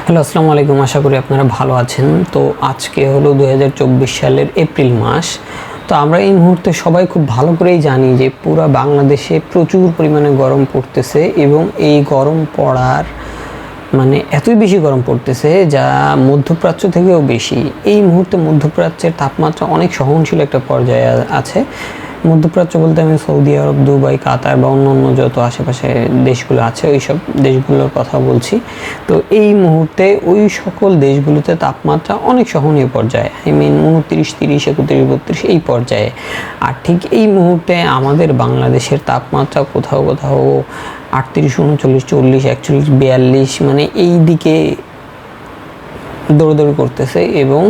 Hello, আসসালামু আলাইকুম। আশা করি আপনারা ভালো আছেন। তো আজকে হলো 2024 সালের এপ্রিল মাস। তো আমরা এই মুহূর্তে সবাই খুব ভালো করেই জানি যে পুরো বাংলাদেশে প্রচুর পরিমাণে গরম পড়তেছে এবং এই গরম পড়ার এতই বেশি গরম পড়তেছে যা মধ্যপ্রাচ্য থেকেও বেশি। এই মুহূর্তে মধ্যপ্রাচ্যের তাপমাত্রা অনেক সহনশীল একটা পর্যায়ে আছে। মধ্যপ্রাচ্য বলতে আমি সৌদি আরব, দুবাই, কাতার বা অন্য যত আশেপাশে দেশগুলো আছে ওই সব দেশগুলোর কথা বলছি। তো এই মুহূর্তে ওই সকল দেশগুলোতে তাপমাত্রা অনেক সহনীয় পর্যায়ে, 29, 30, 31, 32 এই পর্যায়ে। আর ঠিক এই মুহূর্তে আমাদের বাংলাদেশের তাপমাত্রা কোথাও 38, 39, 40, 41, 42 এই দিকে দৌড়দৌড়ি করতেছে। এবং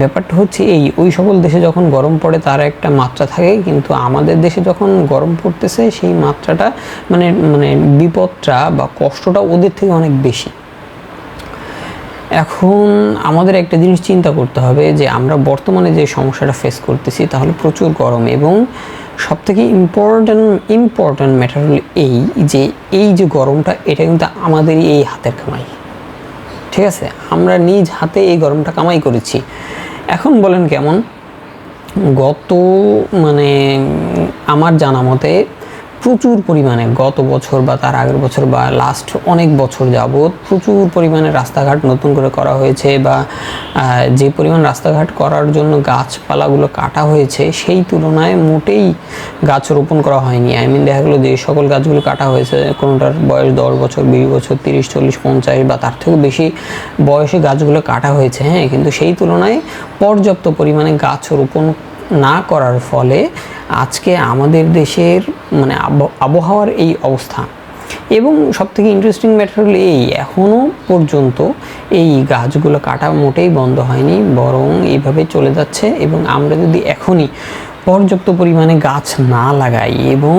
ব্যাপারটা হচ্ছে ওই সকল দেশে যখন গরম পড়ে তার একটা মাত্রা থাকে, কিন্তু আমাদের দেশে যখন গরম পড়তেছে সেই মাত্রাটা বিপদটা বা কষ্টটা ওদের থেকে অনেক বেশি। এখন আমাদের একটা জিনিস চিন্তা করতে হবে যে আমরা বর্তমানে যে সমস্যাটা ফেস করতেছি তাহলে প্রচুর গরম, এবং সবথেকে ইম্পর্ট্যান্ট ম্যাটার হলো এই যে গরমটা, এটা কিন্তু আমাদেরই এই হাতের কামাই। ঠিক আছে, আমরা নিজ হাতে এই গরমটা কামাই করেছি। এখন বলেন কেমন? আমার জানা মতে প্রচুর পরিমাণে গত বছর বা তার আগের বছর বা লাস্ট অনেক বছর যাবৎ প্রচুর পরিমাণে রাস্তাঘাট নতুন করে করা হয়েছে, বা যে পরিমাণ রাস্তাঘাট করার জন্য গাছপালাগুলো কাটা হয়েছে সেই তুলনায় মোটেই গাছ রোপণ করা হয়নি। দেখা গেলো যে সকল গাছগুলো কাটা হয়েছে কোনোটার বয়স 10 বছর, 20 বছর, 30, 40, 50 বা তার থেকেও বেশি বয়সে গাছগুলো কাটা হয়েছে। কিন্তু সেই তুলনায় পর্যাপ্ত পরিমাণে গাছ রোপণ না করার ফলে আজকে আমাদের দেশের আবহাওয়ার এই অবস্থা। এবং সবথেকে ইন্টারেস্টিং ম্যাটার হলো এখনও পর্যন্ত এই গাছগুলো কাটা মোটেই বন্ধ হয়নি, বরং এইভাবে চলে যাচ্ছে। এবং আমরা যদি এখনই পর্যাপ্ত পরিমাণে গাছ না লাগাই এবং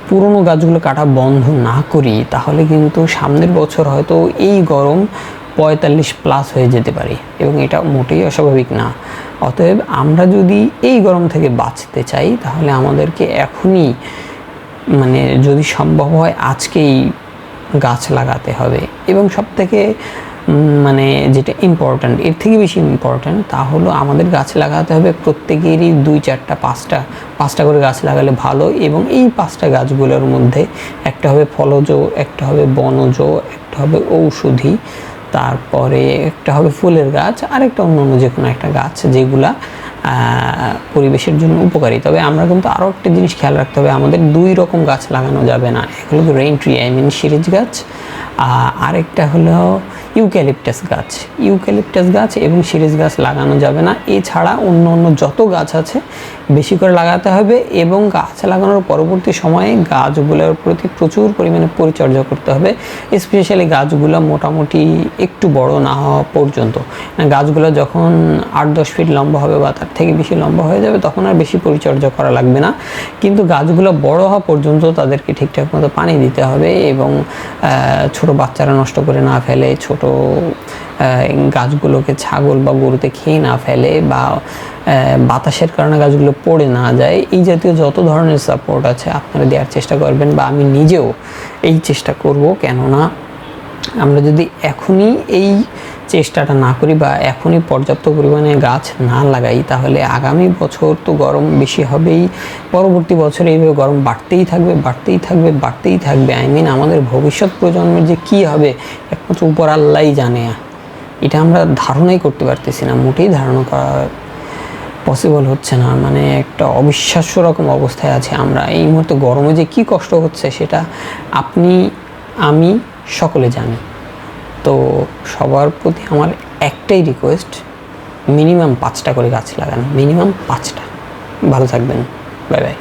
পুরনো গাছগুলো কাটা বন্ধ না করি তাহলে কিন্তু সামনের বছর হয়তো এই গরম 45+ হয়ে যেতে পারে, এবং এটা মোটেই অস্বাভাবিক না। অতএব আমরা যদি এই গরম থেকে বাঁচতে চাই তাহলে আমাদেরকে এখনই যদি সম্ভব হয় আজকেই গাছ লাগাতে হবে। এবং সবথেকে যেটা ইম্পর্ট্যান্ট, এর থেকে বেশি ইম্পর্ট্যান্ট তা হলো আমাদের গাছ লাগাতে হবে প্রত্যেকেরই 2, 4, 5টা করে গাছ লাগালে ভালো। এবং এই 5টা গাছগুলোর মধ্যে একটা হবে ফলজ, একটা হবে বনজ, একটা হবে ঔষধি, তারপরে একটা হবে ফুলের গাছ, আর একটা অন্য যে কোনো একটা গাছ যেগুলা পরিবেশের জন্য উপকারী। তবে আমরা কিন্তু আরও একটা জিনিস খেয়াল রাখতে হবে, আমাদের 2 রকম গাছ লাগানো যাবে না। এগুলো রেইন ট্রি, শিরীষ গাছ, আরেকটা হলো ইউক্যালিপটাস গাছ এবং শিরীষ গাছ লাগানো যাবে না। এছাড়া অন্য যত গাছ আছে বেশি করে লাগাতে হবে, এবং গাছ লাগানোর পরবর্তী সময়ে গাছগুলোর প্রতি প্রচুর পরিমাণে পরিচর্যা করতে হবে। স্পেশালি গাছগুলো মোটামুটি একটু বড় না হওয়া পর্যন্ত। গাছগুলো যখন 8-10 ফিট লম্বা হবে বা তার থেকে বেশি লম্বা হয়ে যাবে তখন আর বেশি পরিচর্যা করা লাগবে না, কিন্তু গাছগুলো বড় হওয়া পর্যন্ত তাদেরকে ঠিকঠাক মতো পানি দিতে হবে, এবং ছোট বাচ্চারা নষ্ট করে না ফেলে, ছোট গাছগুলোকে ছাগল বা গরুতে খেয়ে না ফেলে, বা বাতাসের কারণে গাছগুলো পড়ে না যায়, এই জাতীয় যত ধরনের সাপোর্ট আছে আপনারা দেওয়ার চেষ্টা করবেন, বা আমি নিজেও এই চেষ্টা করব। কেননা আমরা যদি এখনই এই চেষ্টাটা না করি বা এখনই পর্যাপ্ত পরিমাণে গাছ না লাগাই তাহলে আগামী বছর তো গরম বেশি হবেই, পরবর্তী বছরে এইভাবে গরম বাড়তেই থাকবে। আমাদের ভবিষ্যৎ প্রজন্মের যে কী হবে একমাত্র উপর আল্লাহই জানে। এটা আমরা ধারণাই করতে পারতেছি না, মোটেই ধারণা করা পসিবল হচ্ছে না। একটা অবিশ্বাস্য রকম অবস্থায় আছে আমরা এই মুহূর্তে। গরমে যে কী কষ্ট হচ্ছে সেটা আপনি, আমি সকলে জানি। তো সবার প্রতি আমার একটাই রিকোয়েস্ট, মিনিমাম 5টা করে গাছ লাগান, মিনিমাম 5টা। ভালো থাকবেন, বাই বাই।